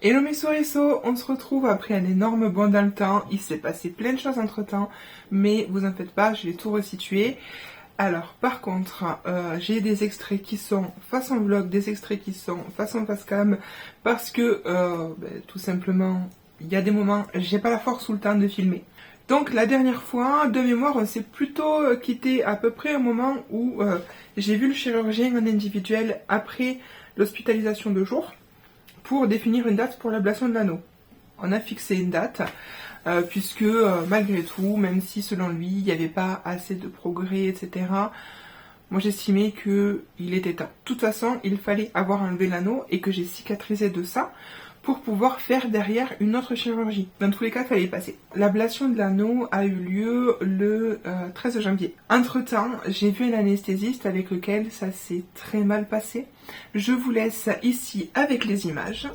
Hello mes souriceaux, on se retrouve après un énorme bond dans le temps. Il s'est passé plein de choses entre temps, mais vous en faites pas, je vais tout resituer. Alors par contre, j'ai des extraits qui sont façon vlog, des extraits qui sont façon face cam, parce que tout simplement, il y a des moments, j'ai pas la force ou le temps de filmer. Donc la dernière fois, de mémoire, on s'est plutôt quitté à peu près au moment où j'ai vu le chirurgien en individuel après l'hospitalisation de jour, pour définir une date pour l'ablation de l'anneau. On a fixé une date, puisque malgré tout, même si selon lui, il n'y avait pas assez de progrès, etc., moi j'estimais qu'il était temps. De toute façon, il fallait avoir enlevé l'anneau et que j'ai cicatrisé de ça pour pouvoir faire derrière une autre chirurgie. Dans tous les cas, il fallait y passer. L'ablation de l'anneau a eu lieu le 13 janvier. Entre-temps, j'ai vu un anesthésiste avec lequel ça s'est très mal passé. Je vous laisse ici avec les images.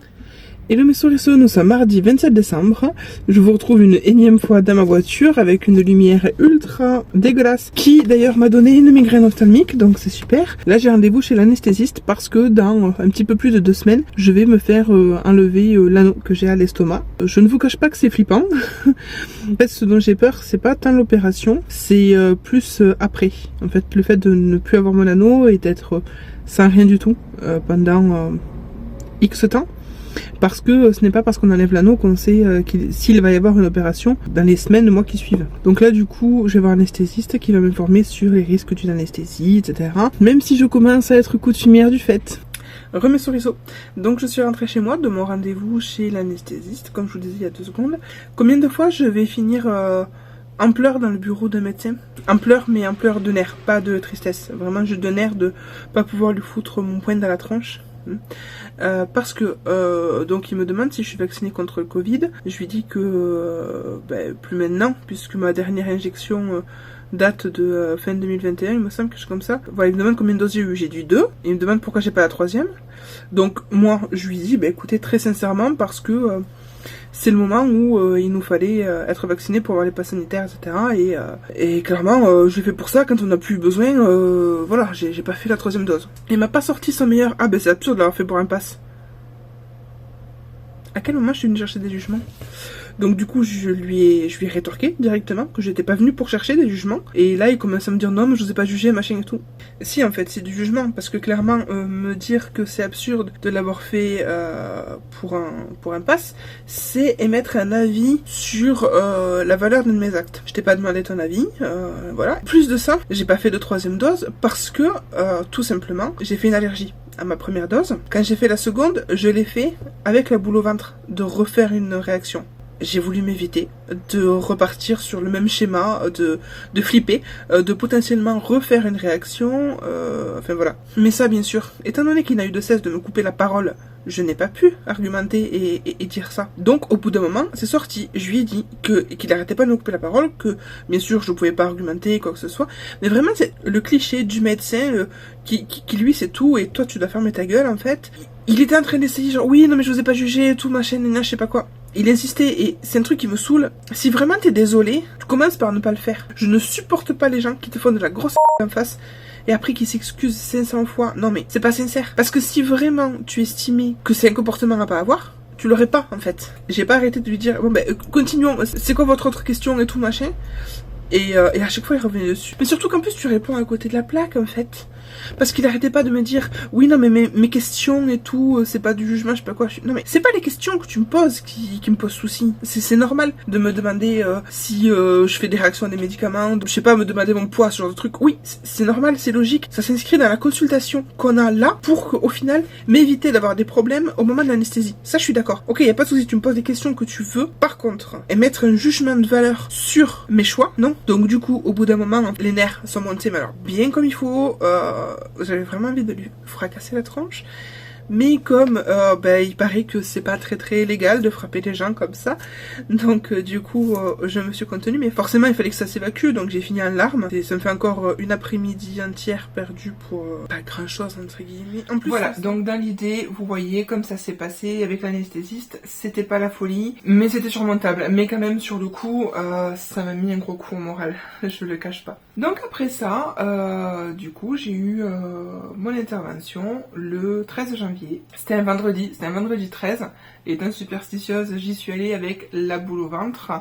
Hello mes souriceaux, nous sommes mardi 27 décembre. Je vous retrouve une énième fois dans ma voiture avec une lumière ultra dégueulasse qui d'ailleurs m'a donné une migraine ophtalmique, donc c'est super. Là j'ai rendez-vous chez l'anesthésiste parce que dans un petit peu plus de 2 semaines, je vais me faire enlever l'anneau que j'ai à l'estomac. Je ne vous cache pas que c'est flippant. En fait, ce dont j'ai peur, c'est pas tant l'opération, c'est plus après. En fait, le fait de ne plus avoir mon anneau et d'être sans rien du tout pendant X temps. Parce que ce n'est pas parce qu'on enlève l'anneau qu'on sait s'il va y avoir une opération dans les semaines, mois qui suivent. Donc là du coup je vais voir un anesthésiste qui va m'informer sur les risques d'une anesthésie, etc. Même si je commence à être coutumière du fait. Remets souriceau. Donc je suis rentrée chez moi de mon rendez-vous chez l'anesthésiste, comme je vous le disais il y a 2 secondes. Combien de fois je vais finir en pleurs dans le bureau d'un médecin? En pleurs, mais en pleurs de nerfs, pas de tristesse. Vraiment juste de nerfs de pas pouvoir lui foutre mon poing dans la tronche. Parce que donc il me demande si je suis vaccinée contre le Covid. Je lui dis que plus maintenant, puisque ma dernière injection date de fin 2021, il me semble, quelque chose comme ça. Voilà, il me demande combien de doses j'ai eu. J'ai dit 2. Il me demande pourquoi j'ai pas la 3e. Donc moi je lui dis écoutez, très sincèrement, parce que c'est le moment où il nous fallait être vacciné pour avoir les passes sanitaires, etc. Et clairement, je l'ai fait pour ça. Quand on n'a plus besoin, voilà, j'ai pas fait la 3e dose. Il m'a pas sorti son meilleur. Ah ben c'est absurde de l'avoir fait pour un pass. À quel moment je suis venue chercher des jugements? Donc du coup je lui ai rétorqué directement que j'étais pas venue pour chercher des jugements. Et là il commence à me dire non mais je vous ai pas jugé, machin et tout. Si en fait c'est du jugement, parce que clairement me dire que c'est absurde de l'avoir fait pour un pass, c'est émettre un avis sur la valeur de mes actes. Je t'ai pas demandé ton avis, voilà. Plus de ça, j'ai pas fait de 3e dose parce que tout simplement j'ai fait une allergie à ma première dose. Quand j'ai fait la seconde, je l'ai fait avec la boule au ventre, de refaire une réaction. J'ai voulu m'éviter de repartir sur le même schéma, de flipper, de potentiellement refaire une réaction, enfin voilà. Mais ça, bien sûr, étant donné qu'il n'a eu de cesse de me couper la parole, je n'ai pas pu argumenter et dire ça. Donc, au bout d'un moment, c'est sorti. Je lui ai dit qu'il arrêtait pas de me couper la parole, que bien sûr, je pouvais pas argumenter, quoi que ce soit. Mais vraiment, c'est le cliché du médecin qui lui, c'est tout, et toi, tu dois fermer ta gueule, en fait. Il était en train d'essayer, genre, oui, non, mais je vous ai pas jugé, tout, machin, je sais pas quoi. Il insistait, et c'est un truc qui me saoule. Si vraiment t'es désolé, tu commences par ne pas le faire. Je ne supporte pas les gens qui te font de la grosse en face, et après qui s'excusent 500 fois. Non mais, c'est pas sincère. Parce que si vraiment tu estimais que c'est un comportement à pas avoir, tu l'aurais pas, en fait. J'ai pas arrêté de lui dire, bon continuons, c'est quoi votre autre question et tout, machin. Et à chaque fois il revenait dessus. Mais surtout qu'en plus tu réponds à côté de la plaque, en fait. Parce qu'il arrêtait pas de me dire oui non mais mes questions et tout c'est pas du jugement, je sais pas quoi. Non mais c'est pas les questions que tu me poses qui me posent souci. C'est normal de me demander si je fais des réactions à des médicaments, je sais pas, me demander mon poids, ce genre de truc. Oui c'est normal, c'est logique. Ça s'inscrit dans la consultation qu'on a là pour qu'au final m'éviter d'avoir des problèmes au moment de l'anesthésie. Ça je suis d'accord. Ok, y a pas de souci, tu me poses des questions que tu veux. Par contre, émettre un jugement de valeur sur mes choix, non. Donc du coup au bout d'un moment les nerfs sont montés mais alors bien comme il faut. J'avais vraiment envie de lui fracasser la tronche. Mais comme il paraît que c'est pas très légal de frapper les gens comme ça, donc du coup je me suis contenue, mais forcément il fallait que ça s'évacue, donc j'ai fini en larmes. Et ça me fait encore une après-midi entière perdue pour pas grand chose entre guillemets. En plus, voilà, donc dans l'idée, vous voyez comme ça s'est passé avec l'anesthésiste, c'était pas la folie, mais c'était surmontable. Mais quand même sur le coup, ça m'a mis un gros coup au moral, je le cache pas. Donc après ça, du coup j'ai eu mon intervention le 13 janvier. janvier. C'était un vendredi 13. Et étant superstitieuse, j'y suis allée avec la boule au ventre,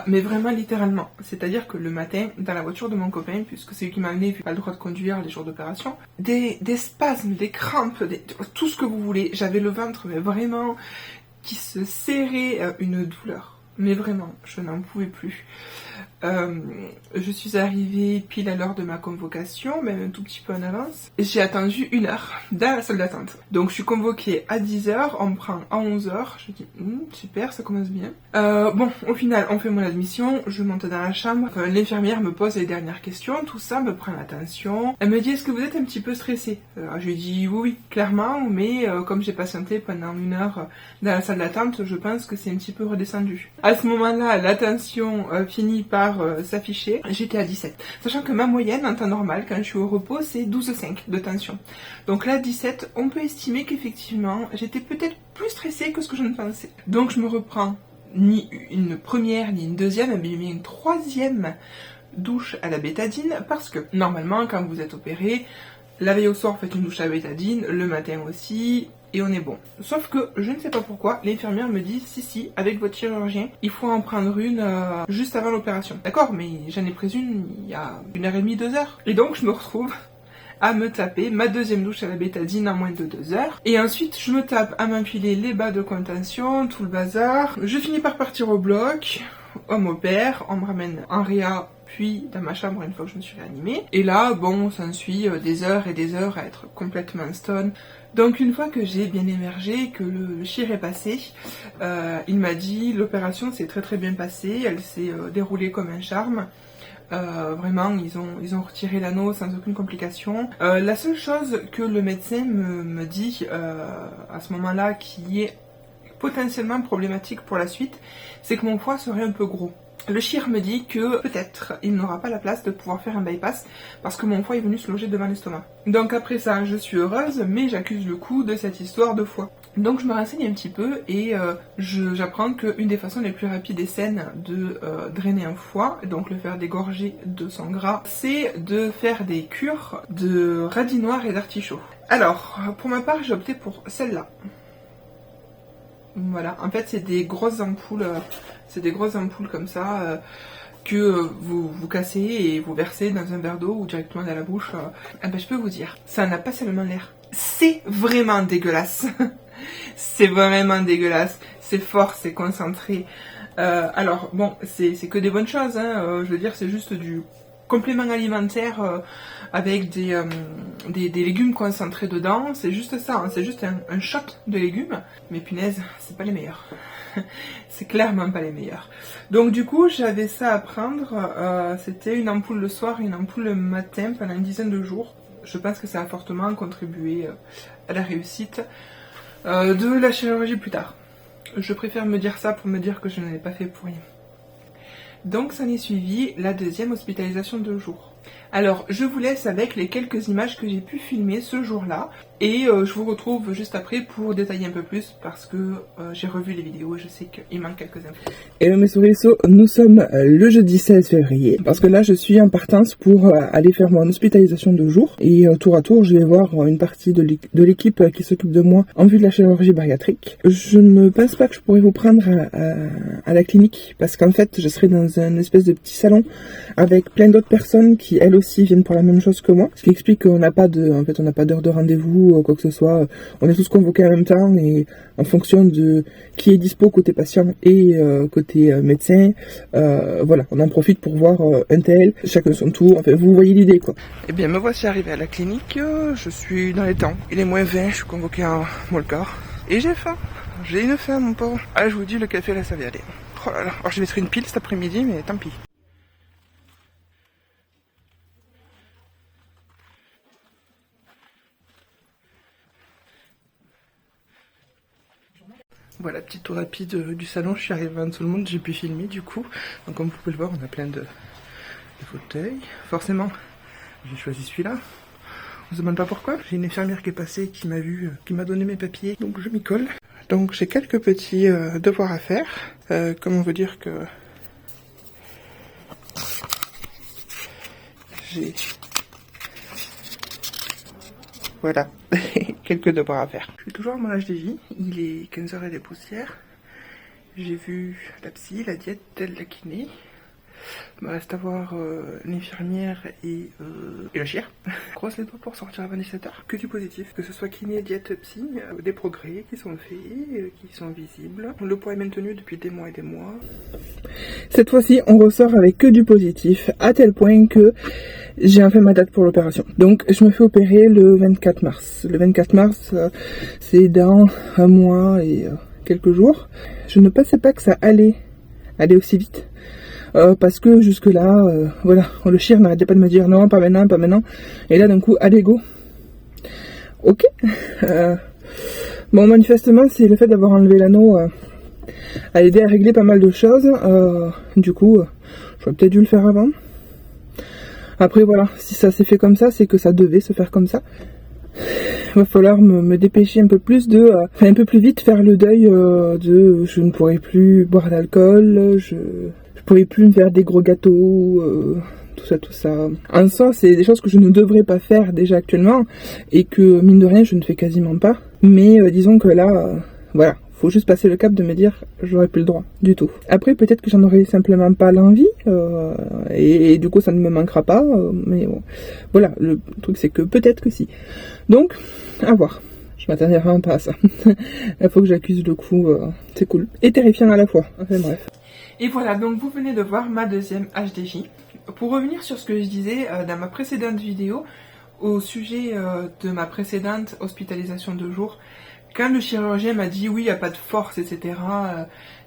mais vraiment littéralement. C'est-à-dire que le matin, dans la voiture de mon copain, puisque c'est lui qui m'a amené, vu pas le droit de conduire les jours d'opération, des spasmes, des crampes, tout ce que vous voulez. J'avais le ventre, mais vraiment, qui se serrait, une douleur. Mais vraiment, je n'en pouvais plus. Je suis arrivée pile à l'heure de ma convocation, même un tout petit peu en avance. Et j'ai attendu 1 heure dans la salle d'attente. Donc je suis convoquée à 10h, on me prend à 11h. Je dis super, ça commence bien. Bon, au final, on fait mon admission, je monte dans la chambre. L'infirmière me pose les dernières questions, tout ça me prend l'attention. Elle me dit, est-ce que vous êtes un petit peu stressée? Je lui dis oui, clairement, mais comme j'ai patienté pendant 1 heure dans la salle d'attente, je pense que c'est un petit peu redescendu. À ce moment-là, l'attention finit par s'afficher. J'étais à 17. Sachant que ma moyenne en temps normal, quand je suis au repos, c'est 12,5 de tension. Donc là, 17, on peut estimer qu'effectivement, j'étais peut-être plus stressée que ce que je ne pensais. Donc je me reprends ni une première, ni une deuxième, mais une troisième douche à la bétadine, parce que normalement, quand vous êtes opéré, la veille au soir, faites une douche à la bétadine, le matin aussi, et on est bon. Sauf que, je ne sais pas pourquoi, l'infirmière me dit, si, avec votre chirurgien, il faut en prendre une juste avant l'opération. D'accord, mais j'en ai pris une il y a 1h30, 2h. Et donc, je me retrouve à me taper ma deuxième douche à la bétadine en moins de 2 heures. Et ensuite, je me tape à m'empiler les bas de contention, tout le bazar. Je finis par partir au bloc, on m'opère, on me ramène en réa, puis dans ma chambre une fois que je me suis réanimée. Et là, bon, ça suit des heures et des heures à être complètement stone. Donc une fois que j'ai bien émergé, que le chir est passé, il m'a dit l'opération s'est très très bien passée, elle s'est déroulée comme un charme. Vraiment, ils ont retiré l'anneau sans aucune complication. La seule chose que le médecin me dit à ce moment-là qui est potentiellement problématique pour la suite, c'est que mon foie serait un peu gros. Le chir me dit que peut-être il n'aura pas la place de pouvoir faire un bypass parce que mon foie est venu se loger devant l'estomac. Donc après ça, je suis heureuse, mais j'accuse le coup de cette histoire de foie. Donc je me renseigne un petit peu et j'apprends qu'une des façons les plus rapides et saines de drainer un foie, donc le faire dégorger de son gras, c'est de faire des cures de radis noirs et d'artichaut. Alors, pour ma part, j'ai opté pour celle-là. Voilà, en fait c'est des grosses ampoules comme ça que vous cassez et vous versez dans un verre d'eau ou directement dans la bouche. Je peux vous dire, ça n'a pas seulement l'air, c'est vraiment dégueulasse. C'est vraiment dégueulasse, c'est fort, c'est concentré. Alors bon, c'est que des bonnes choses, hein. Je veux dire, c'est juste du complément alimentaire avec des légumes concentrés dedans, c'est juste ça, hein. C'est juste un shot de légumes, mais punaise, c'est pas les meilleurs. C'est clairement pas les meilleurs. Donc du coup, j'avais ça à prendre, c'était une ampoule le soir et une ampoule le matin pendant une dizaine de jours. Je pense que ça a fortement contribué à la réussite de la chirurgie plus tard. Je préfère me dire ça pour me dire que je n'en ai pas fait pour rien. Donc ça est suivi la deuxième hospitalisation de jour. Alors je vous laisse avec les quelques images que j'ai pu filmer ce jour-là et je vous retrouve juste après pour détailler un peu plus parce que j'ai revu les vidéos et je sais qu'il manque quelques infos. Hello mes souriceaux, nous sommes le jeudi 16 février parce que là je suis en partance pour aller faire mon hospitalisation de jour et tour à tour je vais voir une partie de l'équipe qui s'occupe de moi en vue de la chirurgie bariatrique. Je ne pense pas que je pourrais vous prendre à la clinique parce qu'en fait je serai dans un espèce de petit salon avec plein d'autres personnes qui elles aussi viennent pour la même chose que moi, ce qui explique qu'on n'a pas d'heure de rendez-vous, quoi que ce soit. On est tous convoqués en même temps et en fonction de qui est dispo côté patient et côté médecin, voilà, on en profite pour voir un tel, chacun son tour, enfin vous voyez l'idée quoi. Eh bien me voici arrivé à la clinique, je suis dans les temps, il est moins 20, je suis convoqué en molcar et j'ai faim, j'ai une faim mon pauvre. Ah je vous dis le café là ça va y aller. Oh là là, alors je vais mettre une pile cet après-midi mais tant pis. Voilà, petit tour rapide du salon, je suis arrivée avant tout le monde, j'ai pu filmer du coup. Donc comme vous pouvez le voir, on a plein de fauteuils. Forcément, j'ai choisi celui-là. On se demande pas pourquoi. J'ai une infirmière qui est passée, qui m'a vu, qui m'a donné mes papiers, donc je m'y colle. Donc j'ai quelques petits devoirs à faire. Comment vous dire que... J'ai... Voilà. quelques devoirs à faire. Je suis toujours à mon HDJ, il est 15h et des poussières. J'ai vu la psy, la diète, la kiné. Il me reste à voir l'infirmière et le chien. Croise les doigts pour sortir avant 17h. Que du positif, que ce soit kiné, diète, psy, des progrès qui sont faits, qui sont visibles. Le poids est maintenu depuis des mois et des mois. Cette fois-ci, on ressort avec que du positif, à tel point que j'ai enfin ma date pour l'opération. Donc, je me fais opérer le 24 mars. Le 24 mars, c'est dans un mois et quelques jours. Je ne pensais pas que ça allait aller aussi vite. Parce que jusque là, voilà, le chien n'arrêtait pas de me dire non, pas maintenant, pas maintenant. Et là d'un coup, allez go. Ok. Bon, manifestement, c'est le fait d'avoir enlevé l'anneau a aidé à régler pas mal de choses. Du coup, j'aurais peut-être dû le faire avant. Après voilà, si ça s'est fait comme ça, c'est que ça devait se faire comme ça. Il va falloir me dépêcher un peu plus un peu plus vite faire le deuil de je ne pourrai plus boire d'alcool, je pourrais plus me faire des gros gâteaux, tout ça. En soi, c'est des choses que je ne devrais pas faire déjà actuellement et que mine de rien, je ne fais quasiment pas. Mais disons que là, voilà, faut juste passer le cap de me dire j'aurais plus le droit du tout. Après, peut-être que j'en aurais simplement pas l'envie et du coup, ça ne me manquera pas. Mais bon, voilà, le truc c'est que peut-être que si. Donc, à voir. Je m'attendais vraiment pas à ça. Il faut que j'accuse le coup, c'est cool. Et terrifiant à la fois. Enfin bref. Et voilà, donc vous venez de voir ma deuxième HDJ. Pour revenir sur ce que je disais dans ma précédente vidéo, au sujet de ma précédente hospitalisation de jour, quand le chirurgien m'a dit oui, il n'y a pas de force, etc.,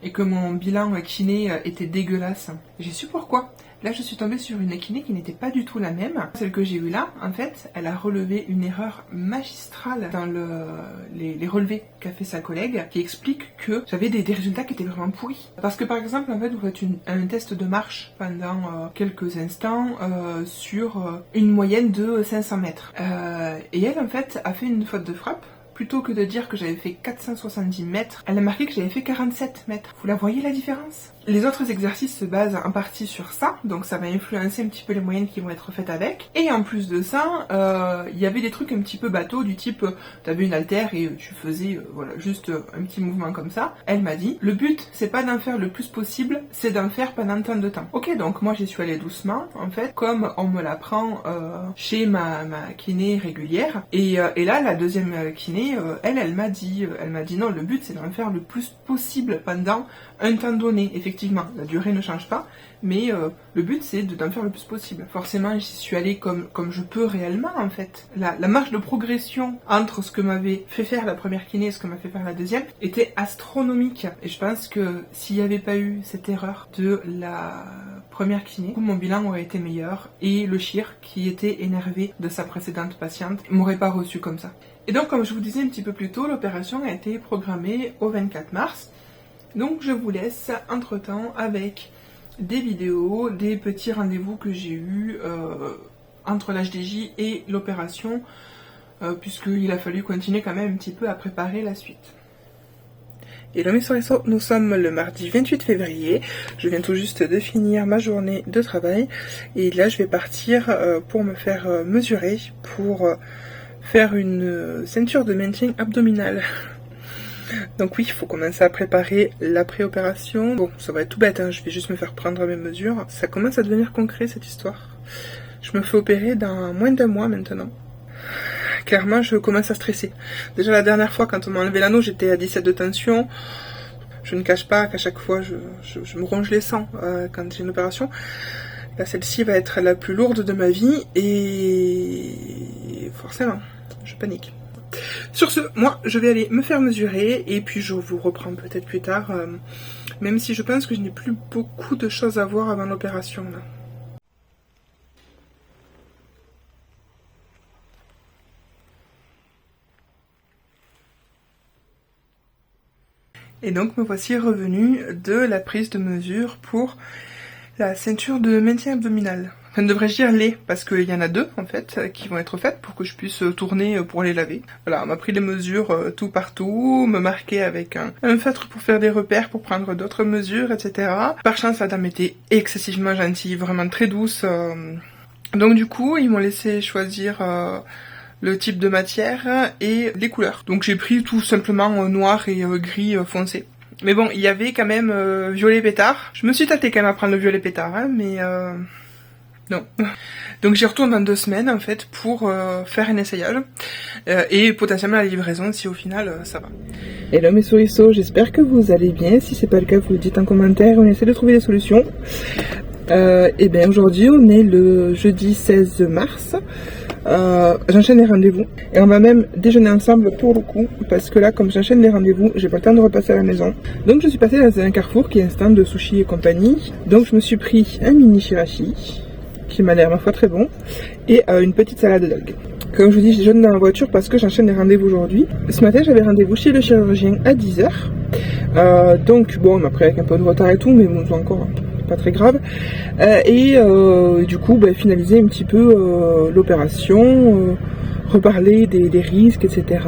et que mon bilan kiné était dégueulasse, j'ai su pourquoi. Là, je suis tombée sur une kiné qui n'était pas du tout la même. Celle que j'ai eue là, en fait, elle a relevé une erreur magistrale dans les relevés qu'a fait sa collègue, qui explique que j'avais des résultats qui étaient vraiment pourris. Parce que par exemple, en fait, vous faites un test de marche pendant quelques instants sur une moyenne de 500 mètres. Et elle, en fait, a fait une faute de frappe. Plutôt que de dire que j'avais fait 470 mètres, elle a marqué que j'avais fait 47 mètres. Vous la voyez la différence? Les autres exercices se basent en partie sur ça, donc ça va influencer un petit peu les moyennes qui vont être faites avec. Et en plus de ça, il y avait des trucs un petit peu bateaux du type, t'avais une haltère et tu faisais voilà, juste un petit mouvement comme ça. Elle m'a dit, le but c'est pas d'en faire le plus possible, c'est d'en faire pendant tant de temps. Ok, donc moi j'y suis allée doucement, en fait, comme on me l'apprend chez ma kiné régulière. Et là, la deuxième kiné, elle m'a dit non, le but c'est d'en faire le plus possible pendant un temps donné. Effectivement, la durée ne change pas, mais le but c'est d'en faire le plus possible. Forcément, j'y suis allée comme je peux réellement en fait. La marge de progression entre ce que m'avait fait faire la première kiné et ce que m'a fait faire la deuxième était astronomique. Et je pense que s'il n'y avait pas eu cette erreur de la première kiné, mon bilan aurait été meilleur et le chir qui était énervé de sa précédente patiente m'aurait pas reçu comme ça. Et donc, comme je vous disais un petit peu plus tôt, l'opération a été programmée au 24 mars. Donc, je vous laisse entre-temps avec des vidéos, des petits rendez-vous que j'ai eus entre l'HDJ et l'opération, puisqu'il a fallu continuer quand même un petit peu à préparer la suite. Et là, nous sommes le mardi 28 février. Je viens tout juste de finir ma journée de travail. Et là, je vais partir pour me faire mesurer, pour faire une ceinture de maintien abdominal. Donc oui, il faut commencer à préparer la préopération. Bon, ça va être tout bête, hein, je vais juste me faire prendre mes mesures. Ça commence à devenir concret cette histoire. Je me fais opérer dans moins d'un mois maintenant. Clairement, je commence à stresser. Déjà la dernière fois, quand on m'a enlevé l'anneau, j'étais à 17 de tension. Je ne cache pas qu'à chaque fois, je me ronge les sangs quand j'ai une opération. Là, celle-ci va être la plus lourde de ma vie et forcément, je panique. Sur ce, moi, je vais aller me faire mesurer et puis je vous reprends peut-être plus tard, même si je pense que je n'ai plus beaucoup de choses à voir avant l'opération, là. Et donc, me voici revenue de la prise de mesure pour la ceinture de maintien abdominal. Enfin, devrais-je dire les, parce qu'il y en a deux, en fait, qui vont être faites pour que je puisse tourner pour les laver. Voilà, on m'a pris les mesures tout partout, me marquer avec un feutre pour faire des repères, pour prendre d'autres mesures, etc. Par chance, la dame était excessivement gentille, vraiment très douce. Donc du coup, ils m'ont laissé choisir le type de matière et les couleurs. Donc j'ai pris tout simplement noir et gris foncé. Mais bon, il y avait quand même violet pétard. Je me suis tâtée quand même à prendre le violet pétard, hein, mais non. Donc j'y retourne dans 2 semaines en fait pour faire un essayage et potentiellement la livraison si au final ça va. Hello mes souriceaux, j'espère que vous allez bien. Si c'est pas le cas, vous le dites en commentaire, on essaie de trouver des solutions. Et bien aujourd'hui on est le jeudi 16 mars. J'enchaîne les rendez-vous et on va même déjeuner ensemble pour le coup parce que là comme j'enchaîne les rendez-vous j'ai pas le temps de repasser à la maison, donc je suis passée dans un Carrefour qui est un stand de sushi et compagnie. Donc je me suis pris un mini shirashi qui m'a l'air ma foi très bon et une petite salade d'algues. Comme je vous dis, je déjeune dans la voiture parce que j'enchaîne les rendez-vous aujourd'hui. Ce matin j'avais rendez-vous chez le chirurgien à 10 h, donc bon après avec un peu de retard et tout, mais bon encore pas très grave, et du coup finaliser un petit peu l'opération, reparler des risques, etc.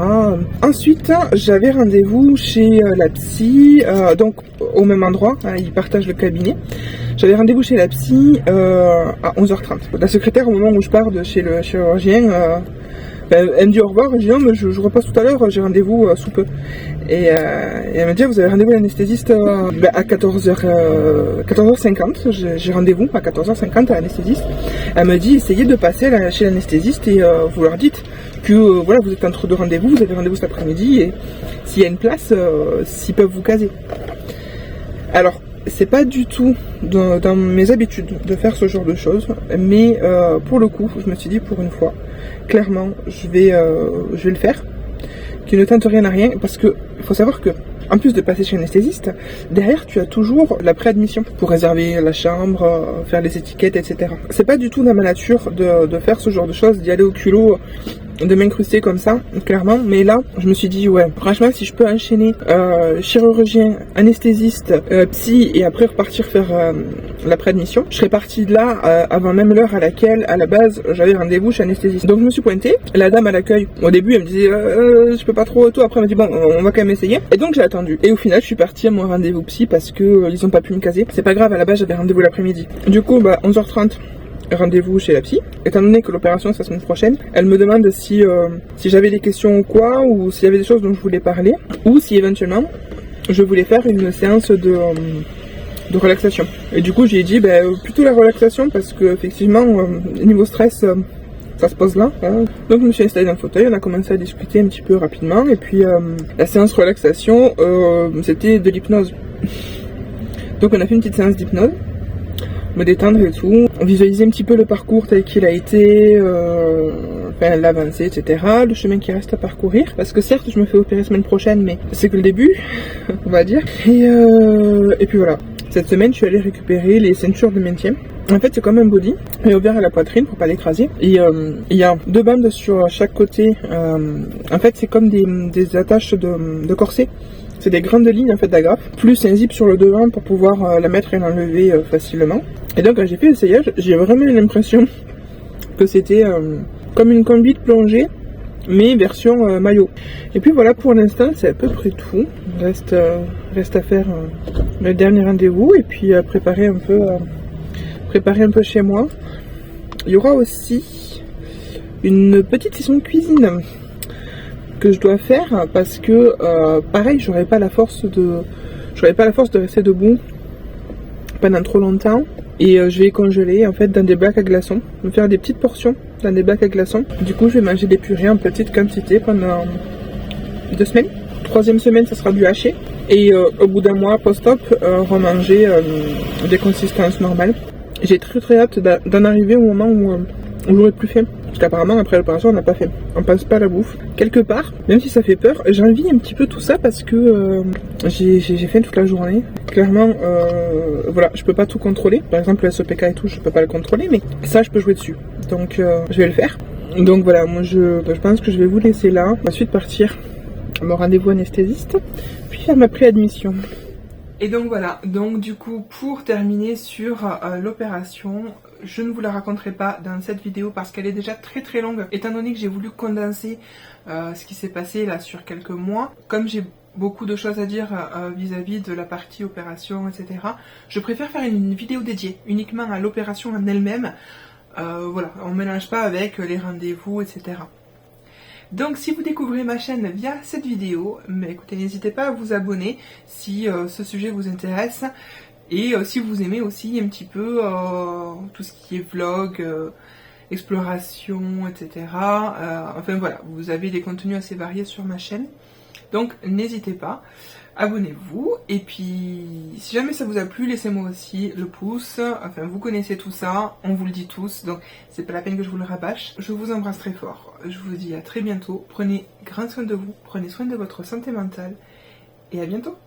Ensuite j'avais rendez-vous chez la psy, donc au même endroit, hein, ils partagent le cabinet. J'avais rendez-vous chez la psy à 11 h 30. La secrétaire, au moment où je pars de chez le chirurgien, elle me dit au revoir, je dis non mais je repasse tout à l'heure, j'ai rendez-vous sous peu. Et elle me dit vous avez rendez-vous à l'anesthésiste à 14h50, j'ai rendez-vous à 14h50 à l'anesthésiste. Elle me dit essayez de passer chez l'anesthésiste et vous leur dites que voilà vous êtes entre 2 rendez-vous, vous avez rendez-vous cet après-midi et s'il y a une place, s'ils peuvent vous caser. Alors c'est pas du tout dans mes habitudes de faire ce genre de choses, mais pour le coup je me suis dit pour une fois clairement je vais le faire, qui ne tente rien à rien, parce que il faut savoir que en plus de passer chez l'anesthésiste, derrière tu as toujours la préadmission pour réserver la chambre, faire les étiquettes, etc. C'est pas du tout dans ma nature de faire ce genre de choses, d'y aller au culot, de m'incruster comme ça, clairement. Mais là, je me suis dit, ouais, franchement, si je peux enchaîner chirurgien, anesthésiste, psy, et après repartir faire la préadmission, je serais partie de là avant même l'heure à laquelle, à la base, j'avais rendez-vous chez anesthésiste. Donc je me suis pointée. La dame à l'accueil, au début, elle me disait, je peux pas trop tôt. Après, elle m'a dit, bon, on va quand même essayer. Et donc j'ai attendu. Et au final, je suis partie à mon rendez-vous psy parce que ils ont pas pu me caser. C'est pas grave, à la base, j'avais rendez-vous l'après-midi. Du coup, 11h30. Rendez-vous chez la psy. Étant donné que l'opération c'est la semaine prochaine, elle me demande si j'avais des questions ou quoi, ou s'il y avait des choses dont je voulais parler, ou si éventuellement je voulais faire une séance de relaxation. Et du coup j'ai dit plutôt la relaxation parce que effectivement niveau stress ça se pose là, hein. Donc je me suis installée dans le fauteuil, on a commencé à discuter un petit peu rapidement et puis la séance relaxation c'était de l'hypnose. Donc on a fait une petite séance d'hypnose, me détendre et tout, visualiser un petit peu le parcours tel qu'il a été, l'avancée, etc., le chemin qui reste à parcourir, parce que certes je me fais opérer semaine prochaine, mais c'est que le début, on va dire, et puis voilà. Cette semaine je suis allée récupérer les ceintures de maintien. En fait c'est comme un body, mais ouvert à la poitrine pour pas l'écraser, et il y a 2 bandes sur chaque côté, en fait c'est comme des attaches de corset. C'est des grandes lignes en fait d'agrafe, plus un zip sur le devant pour pouvoir la mettre et l'enlever facilement. Et donc quand j'ai fait l'essayage, j'ai vraiment eu l'impression que c'était comme une combi de plongée, mais version maillot. Et puis voilà, pour l'instant c'est à peu près tout. Il reste à faire le dernier rendez-vous et puis préparer un peu chez moi. Il y aura aussi une petite session de cuisine que je dois faire parce que pareil j'aurais pas la force de rester debout pendant trop longtemps et je vais congeler en fait dans des bacs à glaçons, me faire des petites portions dans des bacs à glaçons. Du coup je vais manger des purées en petite quantité pendant 2 semaines. 3e semaine ça sera du haché et au bout d'un mois post-op remanger des consistances normales. J'ai très hâte d'en arriver au moment où j'aurai plus faim. Parce qu'apparemment après l'opération on n'a pas faim, on passe pas à la bouffe. Quelque part, même si ça fait peur, j'envie un petit peu tout ça parce que j'ai faim toute la journée. Clairement, voilà, je peux pas tout contrôler. Par exemple le SOPK et tout, je peux pas le contrôler, mais ça je peux jouer dessus. Donc je vais le faire. Donc voilà, moi je pense que je vais vous laisser là. Ensuite partir à mon rendez-vous anesthésiste, puis à ma préadmission. Et donc voilà, donc du coup pour terminer sur l'opération, je ne vous la raconterai pas dans cette vidéo parce qu'elle est déjà très longue, étant donné que j'ai voulu condenser ce qui s'est passé là sur quelques mois. Comme j'ai beaucoup de choses à dire vis-à-vis de la partie opération, etc., je préfère faire une vidéo dédiée uniquement à l'opération en elle-même. Voilà, on ne mélange pas avec les rendez-vous, etc. Donc si vous découvrez ma chaîne via cette vidéo, mais écoutez, n'hésitez pas à vous abonner si ce sujet vous intéresse. Et si vous aimez aussi un petit peu tout ce qui est vlog, exploration, etc. Enfin voilà, vous avez des contenus assez variés sur ma chaîne. Donc n'hésitez pas, abonnez-vous. Et puis si jamais ça vous a plu, laissez-moi aussi le pouce. Enfin vous connaissez tout ça, on vous le dit tous, donc c'est pas la peine que je vous le rabâche. Je vous embrasse très fort, je vous dis à très bientôt. Prenez grand soin de vous, prenez soin de votre santé mentale et à bientôt.